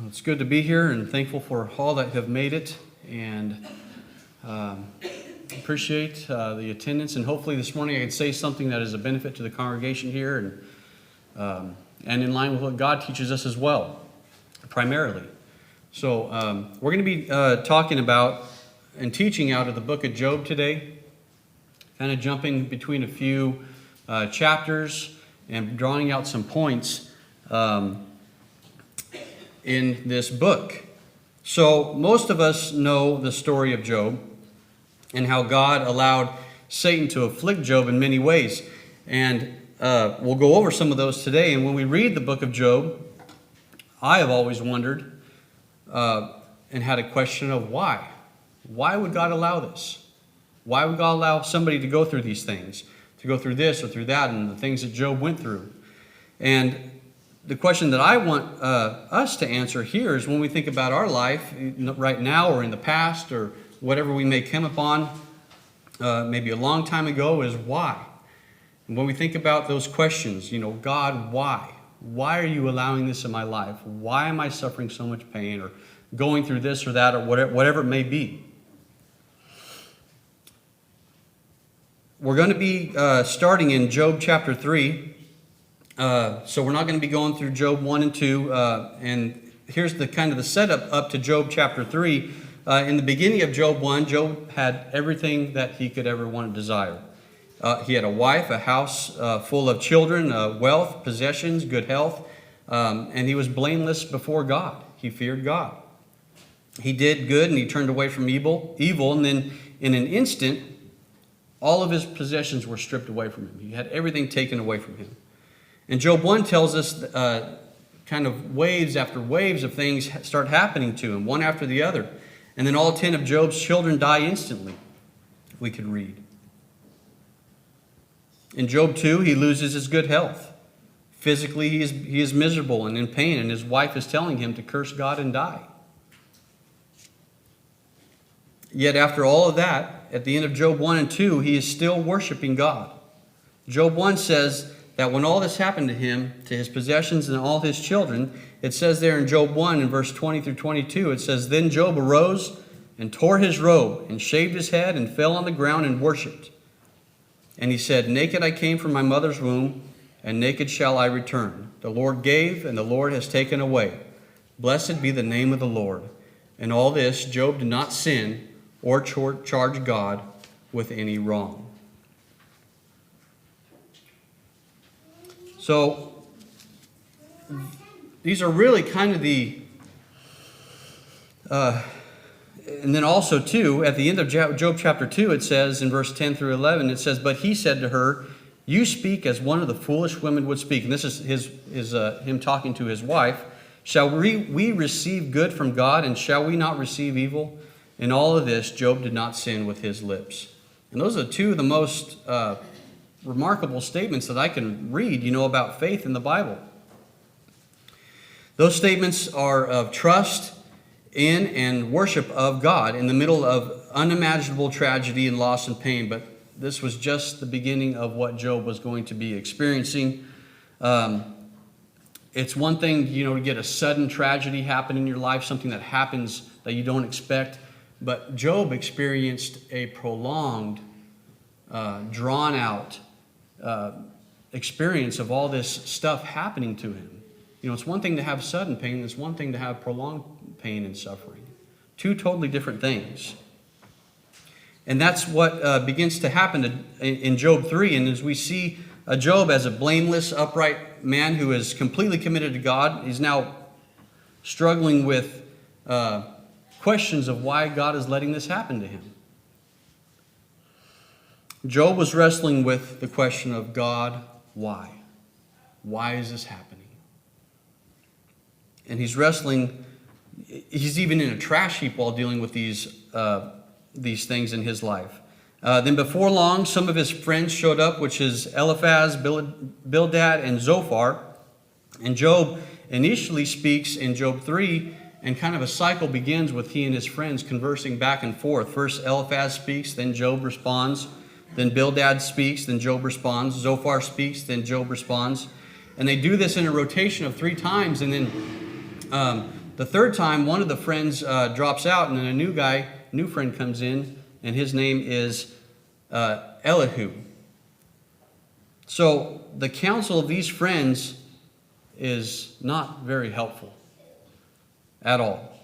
It's good to be here and thankful for all that have made it, and appreciate the attendance. And hopefully this morning I can say something that is a benefit to the congregation here and in line with what God teaches us as well, primarily. So we're going to be talking about and teaching out of the book of Job today, kind of jumping between a few chapters and drawing out some points in this book. So most of us know the story of Job and how God allowed Satan to afflict Job in many ways. And we'll go over some of those today. And when we read the book of Job, I have always wondered and had a question of why. Why would God allow this? Why would God allow somebody to go through these things, to go through this or through that, and the things that Job went through? And the question that I want us to answer here is when we think about our life right now or in the past or whatever we may come upon maybe a long time ago, is why? And when we think about those questions, God, why? Why are you allowing this in my life? Why am I suffering so much pain or going through this or that or whatever it may be? We're going to be starting in Job chapter 3. So we're not going to be going through Job 1 and 2. And here's the kind of the setup up to Job chapter 3. In the beginning of Job 1, Job had everything that he could ever want and desire. He had a wife, a house full of children, wealth, possessions, good health. And he was blameless before God. He feared God. He did good and he turned away from evil. And then in an instant, all of his possessions were stripped away from him. He had everything taken away from him. And Job 1 tells us kind of waves after waves of things start happening to him, one after the other. And then all 10 of Job's children die instantly, we could read. In Job 2, he loses his good health. Physically, he is miserable and in pain, and his wife is telling him to curse God and die. Yet after all of that, at the end of Job 1 and 2, he is still worshiping God. Job 1 says that when all this happened to him, to his possessions and all his children, it says there in Job 1 in verse 20 through 22, it says, "Then Job arose and tore his robe and shaved his head and fell on the ground and worshipped. And he said, 'Naked I came from my mother's womb, and naked shall I return. The Lord gave, and the Lord has taken away. Blessed be the name of the Lord.' In all this, Job did not sin or charge God with any wrong." So, these are really kind of the... and then also, too, at the end of Job chapter 2, it says in verse 10 through 11, it says, "But he said to her, 'You speak as one of the foolish women would speak.'" And this is him talking to his wife. "Shall we receive good from God, and shall we not receive evil? In all of this, Job did not sin with his lips." And those are two of the most remarkable statements that I can read, about faith in the Bible. Those statements are of trust in and worship of God in the middle of unimaginable tragedy and loss and pain. But this was just the beginning of what Job was going to be experiencing. It's one thing, to get a sudden tragedy happen in your life, something that happens that you don't expect. But Job experienced a prolonged, drawn-out experience of all this stuff happening to him. It's one thing to have sudden pain. It's one thing to have prolonged pain and suffering. Two totally different things. And that's what begins to happen in Job 3. And as we see Job as a blameless, upright man who is completely committed to God, he's now struggling with questions of why God is letting this happen to him. Job was wrestling with the question of God, why? Why is this happening? And he's wrestling, he's even in a trash heap while dealing with these things in his life. Then before long, some of his friends showed up, which is Eliphaz, Bildad, and Zophar. And Job initially speaks in Job 3, and kind of a cycle begins with he and his friends conversing back and forth. First Eliphaz speaks, then Job responds. Then Bildad speaks, then Job responds. Zophar speaks, then Job responds. And they do this in a rotation of 3 times, and then The third time, one of the friends drops out, and then a new friend comes in, and his name is Elihu. So the counsel of these friends is not very helpful at all.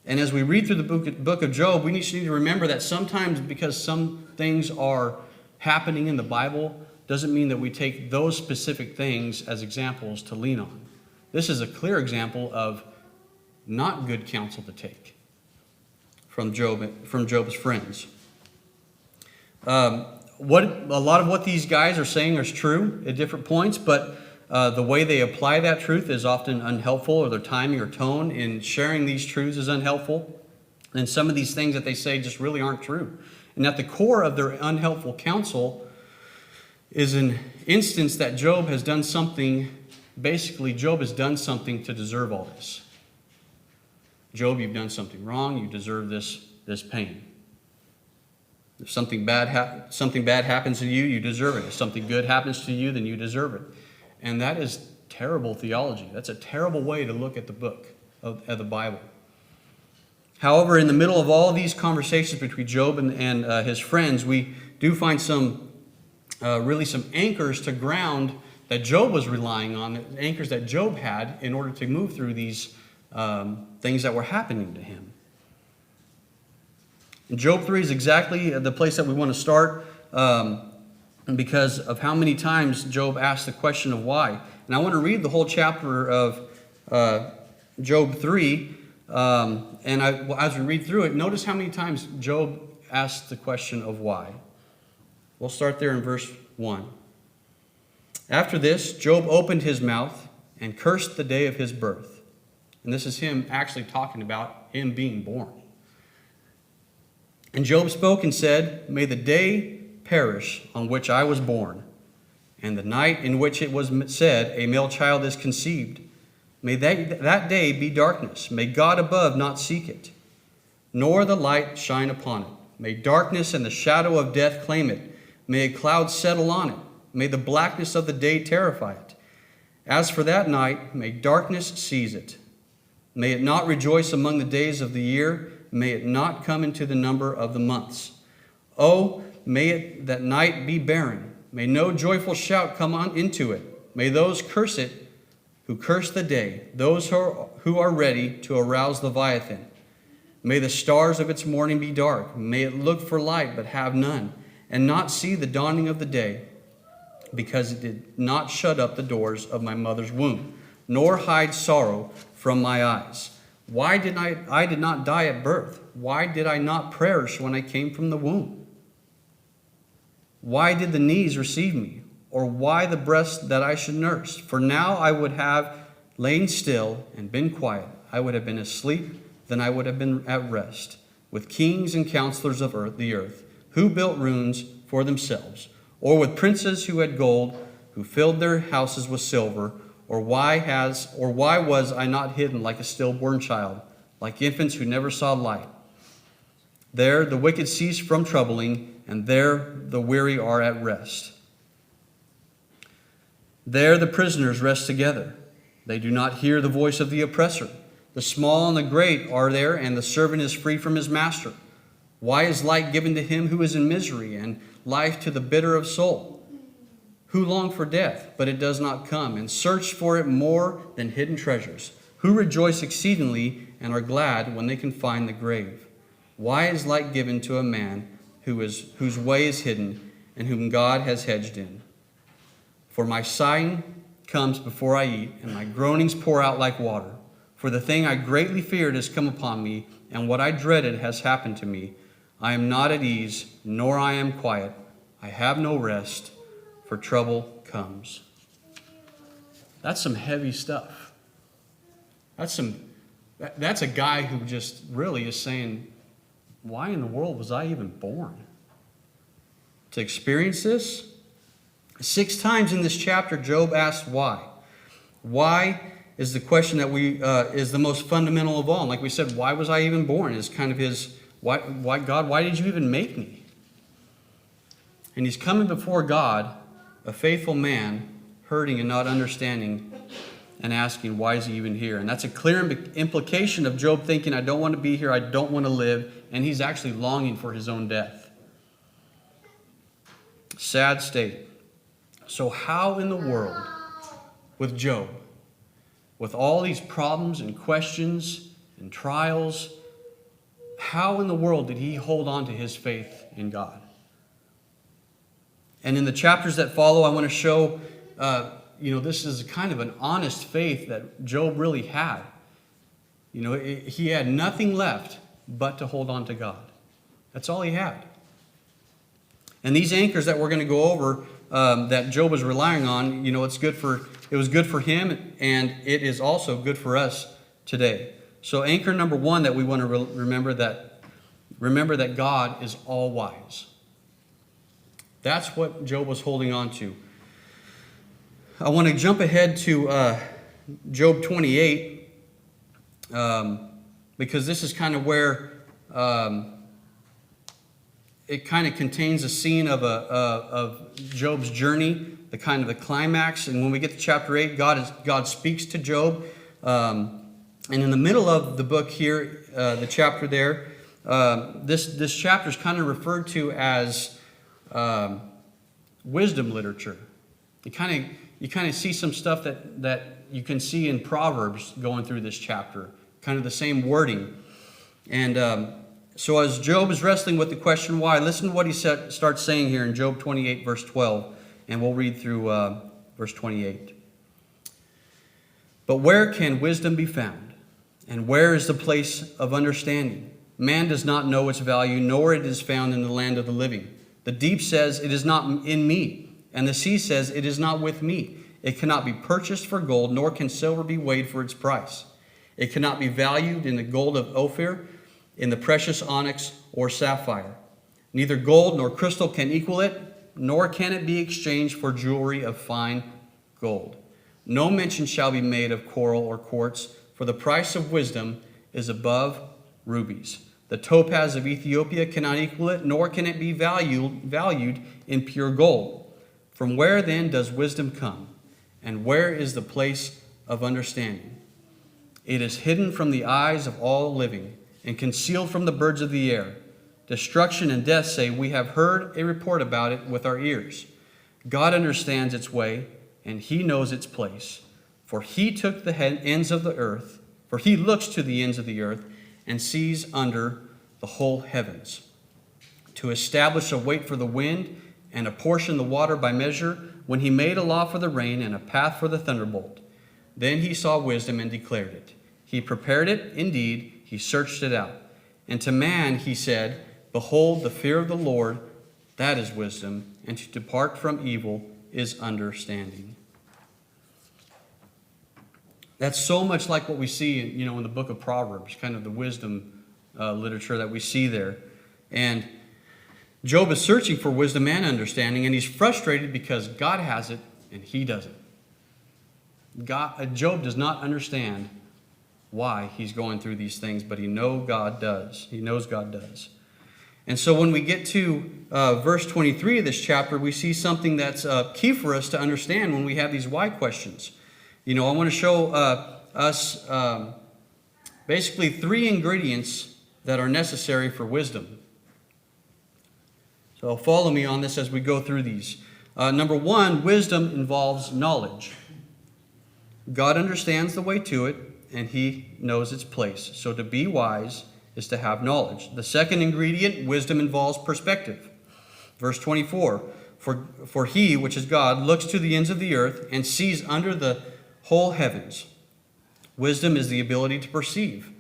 And as we read through the book of Job, we need to remember that sometimes because some things are happening in the Bible doesn't mean that we take those specific things as examples to lean on. This is a clear example of not good counsel to take from Job's friends. A lot of what these guys are saying is true at different points, but the way they apply that truth is often unhelpful, or their timing or tone in sharing these truths is unhelpful. And some of these things that they say just really aren't true. And at the core of their unhelpful counsel is an instance that Job has done something. Basically, Job has done something to deserve all this. Job, you've done something wrong. You deserve this pain. If something bad happens to you, you deserve it. If something good happens to you, then you deserve it. And that is terrible theology. That's a terrible way to look at the book of the Bible. However, in the middle of all of these conversations between Job and his friends, we do find some anchors to ground that Job was relying on, anchors that Job had in order to move through these things that were happening to him. And Job 3 is exactly the place that we want to start because of how many times Job asked the question of why. And I want to read the whole chapter of Job 3. As we read through it, notice how many times Job asked the question of why. We'll start there in verse 1. After this, Job opened his mouth and cursed the day of his birth. And this is him actually talking about him being born. And Job spoke and said, "May the day perish on which I was born, and the night in which it was said, a male child is conceived. May that day be darkness. May God above not seek it, nor the light shine upon it. May darkness and the shadow of death claim it. May a cloud settle on it. May the blackness of the day terrify it. As for that night, may darkness seize it. May it not rejoice among the days of the year. May it not come into the number of the months. Oh, may that night be barren. May no joyful shout come on into it. May those curse it who curse the day, those who are ready to arouse Leviathan. May the stars of its morning be dark. May it look for light but have none, and not see the dawning of the day, because it did not shut up the doors of my mother's womb, nor hide sorrow from my eyes. Why did I did not die at birth? Why did I not perish when I came from the womb? Why did the knees receive me? Or why the breast that I should nurse? For now I would have lain still and been quiet. I would have been asleep, then I would have been at rest, with kings and counselors of the earth, who built ruins for themselves, or with princes who had gold, who filled their houses with silver. Or why was I not hidden like a stillborn child, like infants who never saw light? There the wicked cease from troubling, and there the weary are at rest. There the prisoners rest together. They do not hear the voice of the oppressor. The small and the great are there, and the servant is free from his master. Why is light given to him who is in misery, and life to the bitter of soul? Who long for death, but it does not come, and search for it more than hidden treasures? Who rejoice exceedingly and are glad when they can find the grave? Why is light given to a man whose way is hidden, and whom God has hedged in? For my sighing comes before I eat, and my groanings pour out like water. For the thing I greatly feared has come upon me, and what I dreaded has happened to me. I am not at ease, nor I am quiet. I have no rest, for trouble comes. That's some heavy stuff. That's a guy who just really is saying, why in the world was I even born? To experience this? 6 times in this chapter, Job asks why. Why is the question that is the most fundamental of all. And like we said, why was I even born? Is kind of his, why God, why did you even make me? And he's coming before God, a faithful man, hurting and not understanding. and asking, why is he even here? And that's a clear implication of Job thinking, I don't want to be here, I don't want to live, and he's actually longing for his own death. Sad state. So how in the world, with Job, with all these problems and questions and trials, how in the world did he hold on to his faith in God? And in the chapters that follow, I want to show, this is kind of an honest faith that Job really had. He had nothing left but to hold on to God. That's all he had. And these anchors that we're going to go over, that Job was relying on, it was good for him, and it is also good for us today. So anchor number one that we want to remember that God is all wise. That's what Job was holding on to. I want to jump ahead to Job 28, because this is kind of where it kind of contains a scene of Job's journey, the kind of the climax. And when we get to chapter 8, God speaks to Job. And in the middle of the book here, the chapter there, this chapter is kind of referred to as wisdom literature. You kind of see some stuff that you can see in Proverbs going through this chapter, kind of the same wording. And so as Job is wrestling with the question why, listen to what he starts saying here in Job 28, verse 12, and we'll read through verse 28. But where can wisdom be found? And where is the place of understanding? Man does not know its value, nor it is found in the land of the living. The deep says, it is not in me, and the sea says, it is not with me. It cannot be purchased for gold, nor can silver be weighed for its price. It cannot be valued in the gold of Ophir, in the precious onyx or sapphire. Neither gold nor crystal can equal it, nor can it be exchanged for jewelry of fine gold. No mention shall be made of coral or quartz, for the price of wisdom is above rubies. The topaz of Ethiopia cannot equal it, nor can it be valued in pure gold. From where then does wisdom come? And where is the place of understanding? It is hidden from the eyes of all living, and concealed from the birds of the air. Destruction and death say, we have heard a report about it with our ears. God understands its way, and he knows its place. For he took the ends of the earth, for he looks to the ends of the earth, and sees under the whole heavens. To establish a weight for the wind, and apportion the water by measure, when he made a law for the rain, and a path for the thunderbolt. Then he saw wisdom and declared it. He prepared it, indeed, he searched it out. And to man he said, behold, the fear of the Lord, that is wisdom, and to depart from evil is understanding. That's so much like what we see, in the book of Proverbs, kind of the wisdom literature that we see there. And Job is searching for wisdom and understanding, and he's frustrated because God has it and he doesn't. Job does not understand why he's going through these things, but he knows God does. He knows God does. And so when we get to verse 23 of this chapter, we see something that's key for us to understand when we have these why questions. I want to show us basically three ingredients that are necessary for wisdom. So follow me on this as we go through these. Number one, wisdom involves knowledge. God understands the way to it, and he knows its place. So to be wise is to have knowledge. The second ingredient, wisdom involves perspective. Verse 24, for he, which is God, looks to the ends of the earth and sees under the whole heavens. Wisdom is the ability to perceive.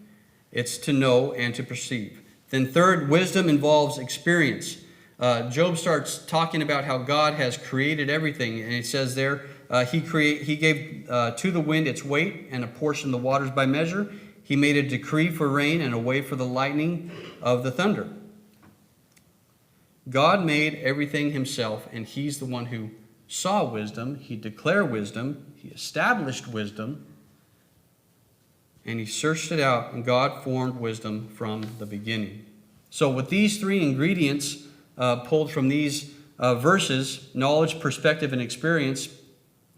It's to know and to perceive. Then third, wisdom involves experience. Job starts talking about how God has created everything, and it says there, he gave to the wind its weight and apportioned the waters by measure. He made a decree for rain and a way for the lightning of the thunder. God made everything himself, and he's the one who saw wisdom. He declared wisdom. He established wisdom. And he searched it out, and God formed wisdom from the beginning. So with these three ingredients pulled from these verses, knowledge, perspective, and experience,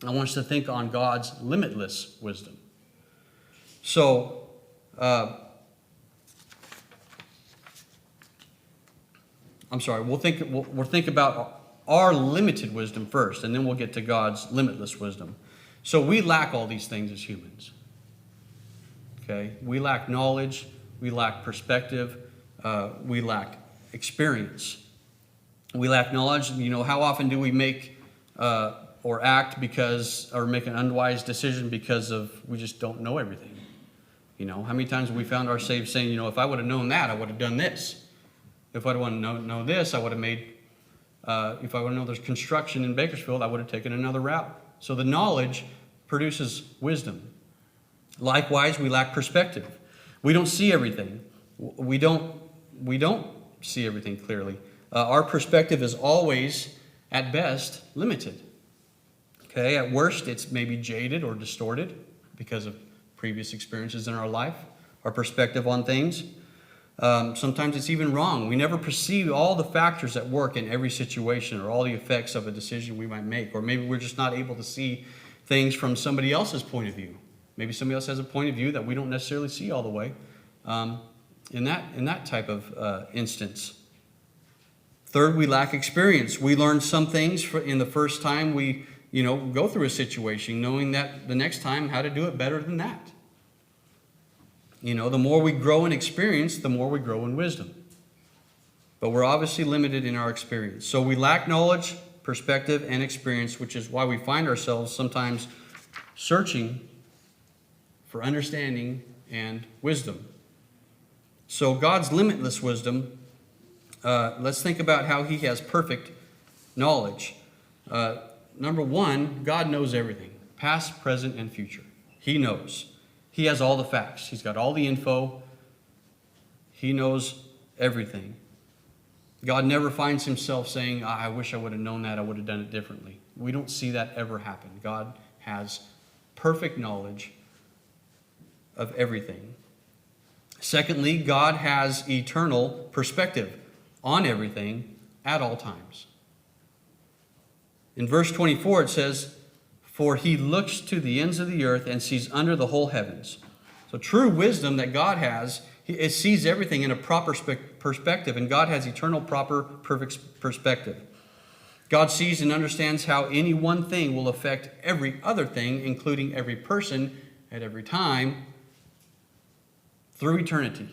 I want us to think on God's limitless wisdom. So, we'll think about our limited wisdom first, and then we'll get to God's limitless wisdom. So we lack all these things as humans. Okay? We lack knowledge, we lack perspective, we lack experience. We lack knowledge. How often do we make or act or make an unwise decision because we just don't know everything? How many times have we found ourselves saying, if I would have known that, I would have done this. If I'd want to know this, I would have made, if I would have known there's construction in Bakersfield, I would have taken another route. So the knowledge produces wisdom. Likewise, we lack perspective. We don't see everything. We don't see everything clearly. Our perspective is always, at best, limited. Okay, at worst, it's maybe jaded or distorted because of previous experiences in our life, our perspective on things. Sometimes it's even wrong. We never perceive all the factors at work in every situation or all the effects of a decision we might make. Or maybe we're just not able to see things from somebody else's point of view. Maybe somebody else has a point of view that we don't necessarily see all the way in that type of instance. Third, we lack experience. We learn some things in the first time we go through a situation, knowing that the next time how to do it better than that. The more we grow in experience, the more we grow in wisdom. But we're obviously limited in our experience. So we lack knowledge, perspective, and experience, which is why we find ourselves sometimes searching for understanding and wisdom. So God's limitless wisdom, let's think about how He has perfect knowledge. Number one, God knows everything, past, present, and future. He knows. He has all the facts. He's got all the info. He knows everything. God never finds Himself saying, I wish I would have known that, I would have done it differently. We don't see that ever happen. God has perfect knowledge of everything. Secondly, God has eternal perspective on everything at all times. In verse 24 it says, for He looks to the ends of the earth and sees under the whole heavens. So true wisdom that God has, it sees everything in a proper perspective, and God has eternal, proper, perfect perspective. God sees and understands how any one thing will affect every other thing, including every person at every time, through eternity.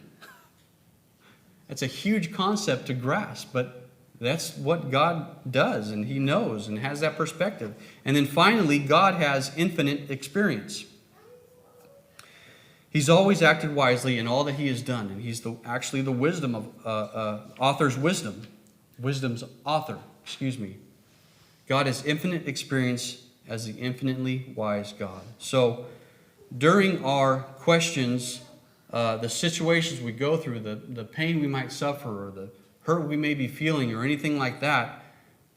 That's a huge concept to grasp, but that's what God does, and He knows and has that perspective. And then finally, God has infinite experience. He's always acted wisely in all that He has done, and He's actually the wisdom of author's wisdom. Wisdom's author, God has infinite experience as the infinitely wise God. So during our questions, the situations we go through, the pain we might suffer, or the hurt we may be feeling, or anything like that,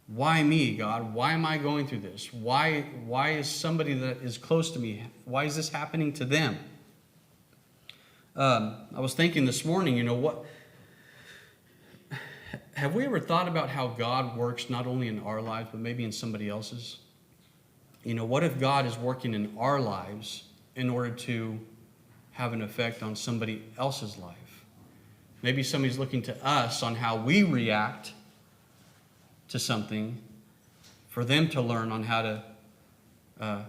why me, God? Why am I going through this? Why is somebody that is close to me, why is this happening to them? I was thinking this morning, have we ever thought about how God works not only in our lives, but maybe in somebody else's? What if God is working in our lives in order to have an effect on somebody else's life? Maybe somebody's looking to us on how we react to something for them to learn on how to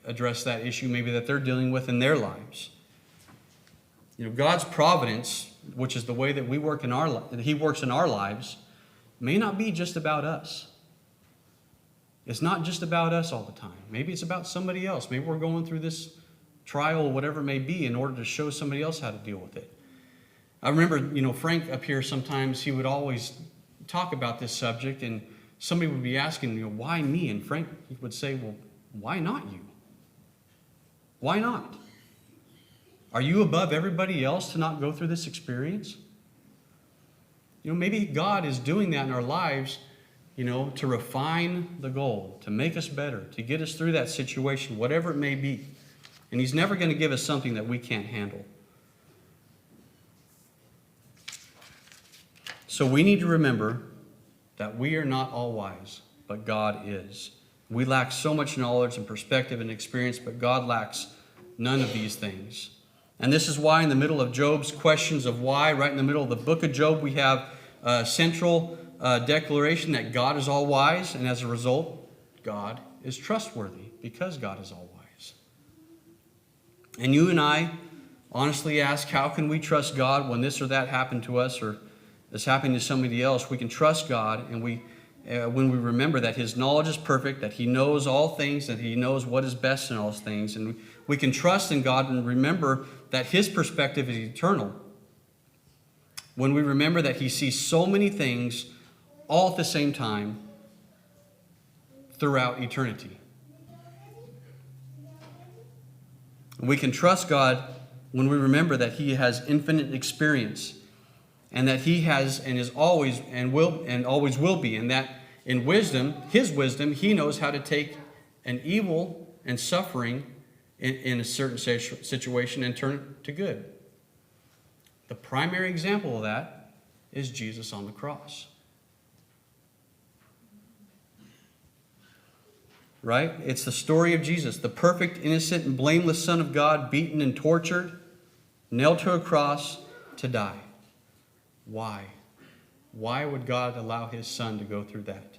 address that issue maybe that they're dealing with in their lives. God's providence, which is the way that He works in our lives, may not be just about us. It's not just about us all the time. Maybe it's about somebody else. Maybe we're going through this trial, whatever it may be, in order to show somebody else how to deal with it. I remember, Frank up here sometimes, he would always talk about this subject, and somebody would be asking, why me? And Frank would say, well, why not you? Why not? Are you above everybody else to not go through this experience? Maybe God is doing that in our lives, to refine the goal, to make us better, to get us through that situation, whatever it may be. And He's never going to give us something that we can't handle. So we need to remember that we are not all wise, but God is. We lack so much knowledge and perspective and experience, but God lacks none of these things. And this is why in the middle of Job's questions of why, right in the middle of the book of Job, we have a central declaration that God is all wise, and as a result, God is trustworthy because God is all wise. And you and I honestly ask, how can we trust God when this or that happened to us or is happening to somebody else? We can trust God and when we remember that His knowledge is perfect, that He knows all things, that He knows what is best in all things. And we can trust in God and remember that His perspective is eternal. When we remember that He sees so many things all at the same time throughout eternity. We can trust God when we remember that He has infinite experience and that He has and is always and always will be, and that in wisdom, His wisdom, He knows how to take an evil and suffering in a certain situation and turn it to good. The primary example of that is Jesus on the cross. Right? It's the story of Jesus, the perfect, innocent, and blameless Son of God, beaten and tortured, nailed to a cross to die. Why? Why would God allow His Son to go through that?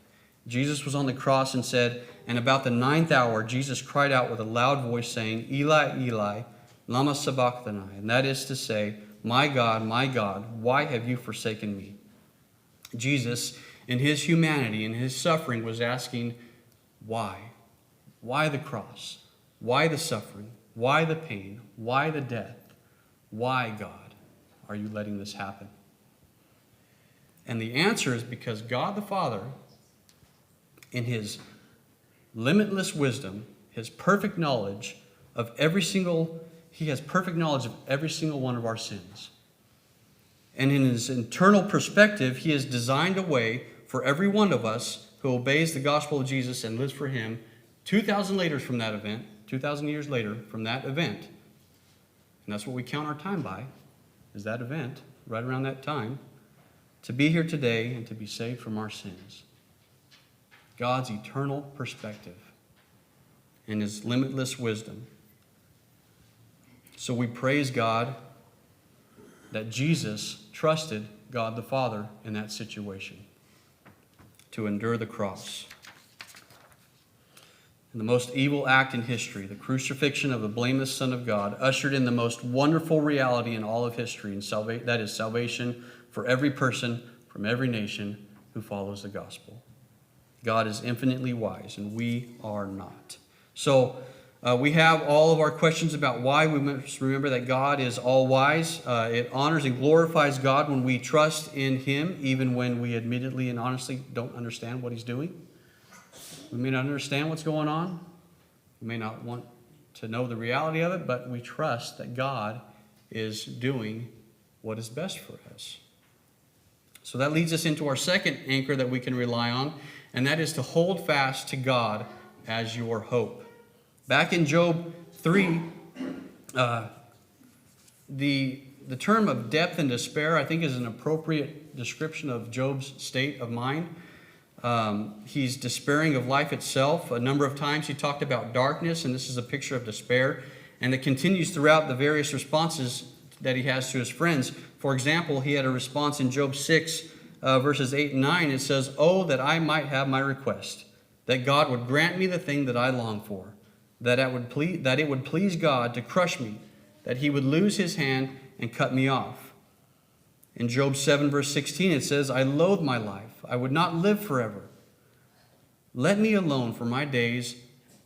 Jesus was on the cross and said, and about the 9th hour, Jesus cried out with a loud voice saying, Eli, Eli, lama sabachthani. And that is to say, my God, why have you forsaken me? Jesus, in His humanity and His suffering, was asking, why? Why the cross? Why the suffering? Why the pain? Why the death? Why, God, are you letting this happen? And the answer is because God the Father, in His limitless wisdom, His perfect knowledge of He has perfect knowledge of every single one of our sins. And in His eternal perspective, He has designed a way for every one of us who obeys the gospel of Jesus and lives for Him 2,000 later from that event, 2,000 years later from that event. And that's what we count our time by, is that event, right around that time, to be here today and to be saved from our sins. God's eternal perspective and His limitless wisdom. So we praise God that Jesus trusted God the Father in that situation to endure the cross. And the most evil act in history, the crucifixion of the blameless Son of God, ushered in the most wonderful reality in all of history, and that is salvation for every person from every nation who follows the gospel. God is infinitely wise, and we are not. So we have all of our questions about why. We must remember that God is all wise. It honors and glorifies God when we trust in Him, even when we admittedly and honestly don't understand what He's doing. We may not understand what's going on. We may not want to know the reality of it, but we trust that God is doing what is best for us. So that leads us into our second anchor that we can rely on, and that is to hold fast to God as your hope. Back in Job 3, the term of depth and despair, I think, is an appropriate description of Job's state of mind. He's despairing of life itself. A number of times he talked about darkness, and this is a picture of despair. And it continues throughout the various responses that he has to his friends. For example, he had a response in Job 6, verses 8 and 9. It says, "Oh, that I might have my request, that God would grant me the thing that I long for, that it would please God to crush me, that He would lose His hand and cut me off." In Job 7, verse 16, it says, "I loathe my life. I would not live forever. Let me alone, for my days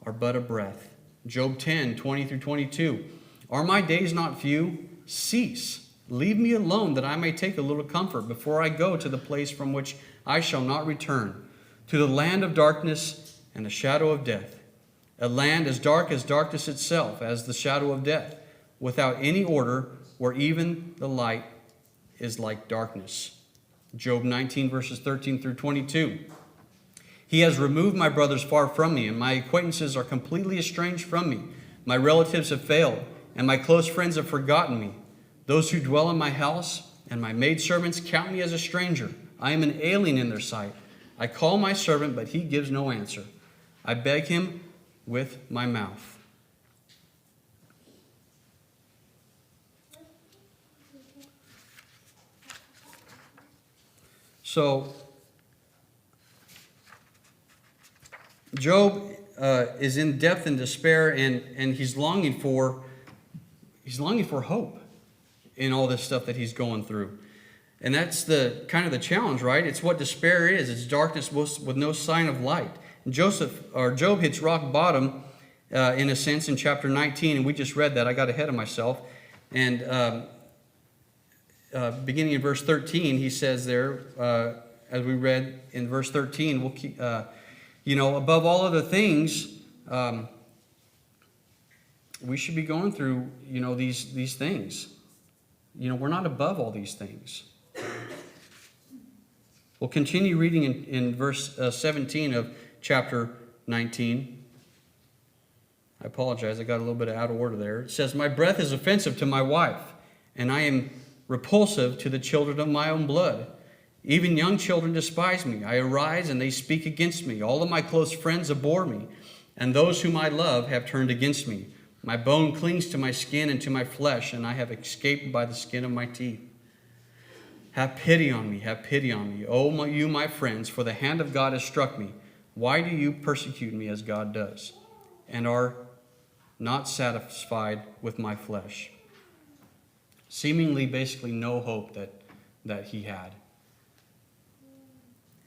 are but a breath." Job 10, 20 through 22. "Are my days not few? Cease. Leave me alone, that I may take a little comfort before I go to the place from which I shall not return, to the land of darkness and the shadow of death, a land as dark as darkness itself, as the shadow of death, without any order, where even the light is like darkness." Job 19, verses 13 through 22. "He has removed my brothers far from me, and my acquaintances are completely estranged from me. My relatives have failed, and my close friends have forgotten me. Those who dwell in my house and my maidservants count me as a stranger. I am an alien in their sight. I call my servant, but he gives no answer. I beg him with my mouth. So, Job is in depth and despair, and he's longing for hope in all this stuff that he's going through. And that's the kind of the challenge, right? It's what despair is. It's darkness with no sign of light. And Job hits rock bottom, in a sense, in chapter 19, and we just read that. I got ahead of myself. And beginning in verse 13, he says there, as we read in verse 13, we'll keep, above all other things, we should be going through, these things. We're not above all these things. We'll continue reading in verse 17 of chapter 19. I apologize, I got a little bit out of order there. It says, my breath is offensive to my wife, and I am repulsive to the children of my own blood. Even young children despise me. I arise, and they speak against me. All of my close friends abhor me, and those whom I love have turned against me. My bone clings to my skin and to my flesh, and I have escaped by the skin of my teeth. Have pity on me, have pity on me, O you my friends, for the hand of God has struck me. Why do you persecute me as God does, and are not satisfied with my flesh? Seemingly, basically, no hope that he had.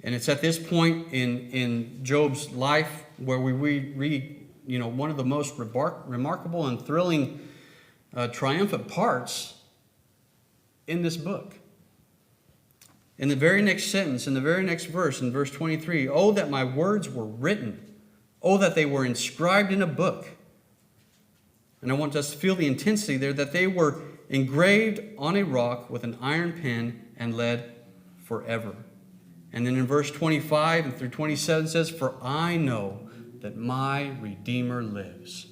And it's at this point in Job's life where we read, one of the most remarkable and thrilling, triumphant parts in this book. In the very next sentence, in the very next verse, in verse 23, oh, that my words were written. Oh, that they were inscribed in a book. And I want us to feel the intensity there, that they were engraved on a rock with an iron pen and led forever. And then in verse 25 and through 27 says, for I know that my Redeemer lives,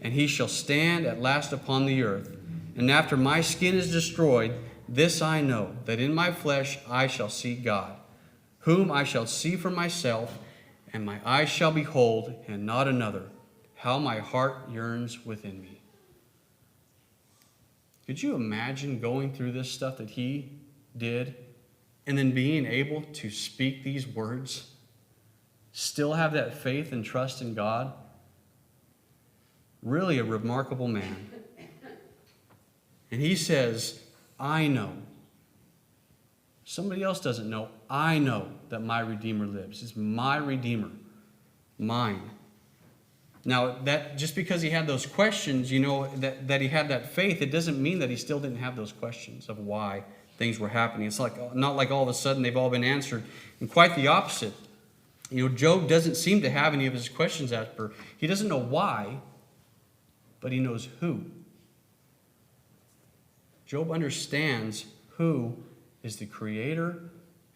and he shall stand at last upon the earth. And after my skin is destroyed, this I know, that in my flesh I shall see God, whom I shall see for myself, and my eyes shall behold, and not another. How my heart yearns within me. Could you imagine going through this stuff that he did, and then being able to speak these words, still have that faith and trust in God? Really a remarkable man. And he says, I know. Somebody else doesn't know. I know that my Redeemer lives. It's my Redeemer. Mine. Now, that just because he had those questions, that he had that faith, it doesn't mean that he still didn't have those questions of why things were happening. It's not like all of a sudden they've all been answered. And quite the opposite. Job doesn't seem to have any of his questions answered. He doesn't know why, but he knows who. Job understands who is the Creator,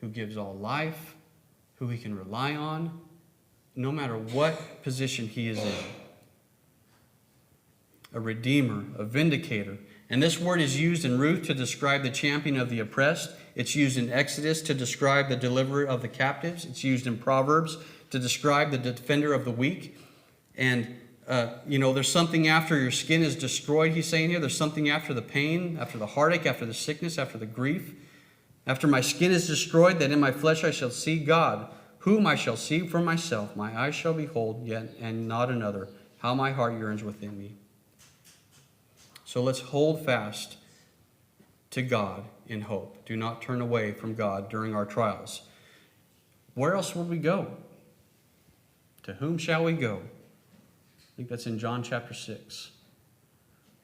who gives all life, who he can rely on, no matter what position he is in. A Redeemer, a Vindicator. And this word is used in Ruth to describe the champion of the oppressed. It's used in Exodus to describe the deliverer of the captives. It's used in Proverbs to describe the defender of the weak. And there's something after your skin is destroyed, he's saying here. There's something after the pain, after the heartache, after the sickness, after the grief. After my skin is destroyed, that in my flesh I shall see God, whom I shall see for myself. My eyes shall behold, yet and not another. How my heart yearns within me. So let's hold fast to God in hope. Do not turn away from God during our trials. Where else will we go? To whom shall we go? I think that's in John chapter 6.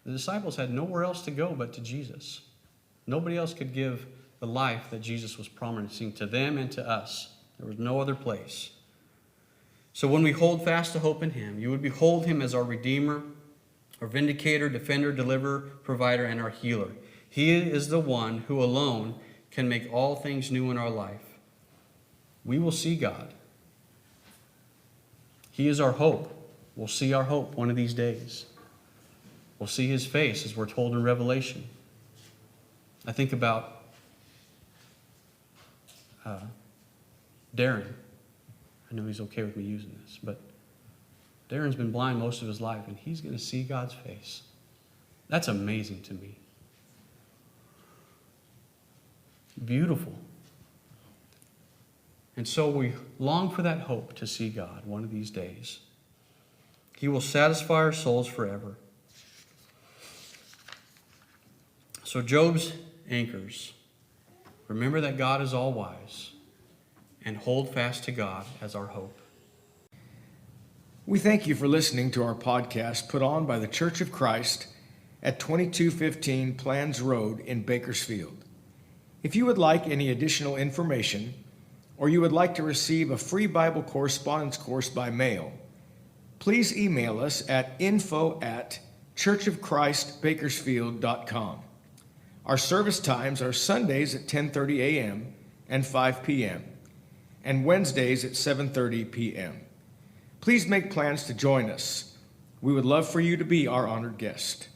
The disciples had nowhere else to go but to Jesus. Nobody else could give the life that Jesus was promising to them and to us. There was no other place. So when we hold fast to hope in him, you would behold him as our Redeemer, our Vindicator, Defender, Deliverer, Provider, and our Healer. He is the one who alone can make all things new in our life. We will see God. He is our hope. We'll see our hope one of these days. We'll see his face as we're told in Revelation. I think about Darren. I know he's okay with me using this, but Darren's been blind most of his life, and he's going to see God's face. That's amazing to me. Beautiful. And so we long for that hope to see God one of these days. He will satisfy our souls forever. So Job's anchors. Remember that God is all wise, and hold fast to God as our hope. We thank you for listening to our podcast put on by the Church of Christ at 2215 Plans Road in Bakersfield. If you would like any additional information, or you would like to receive a free Bible correspondence course by mail, please email us at info@churchofchristbakersfield.com. Our service times are Sundays at 10:30 a.m. and 5 p.m., and Wednesdays at 7:30 p.m. Please make plans to join us. We would love for you to be our honored guest.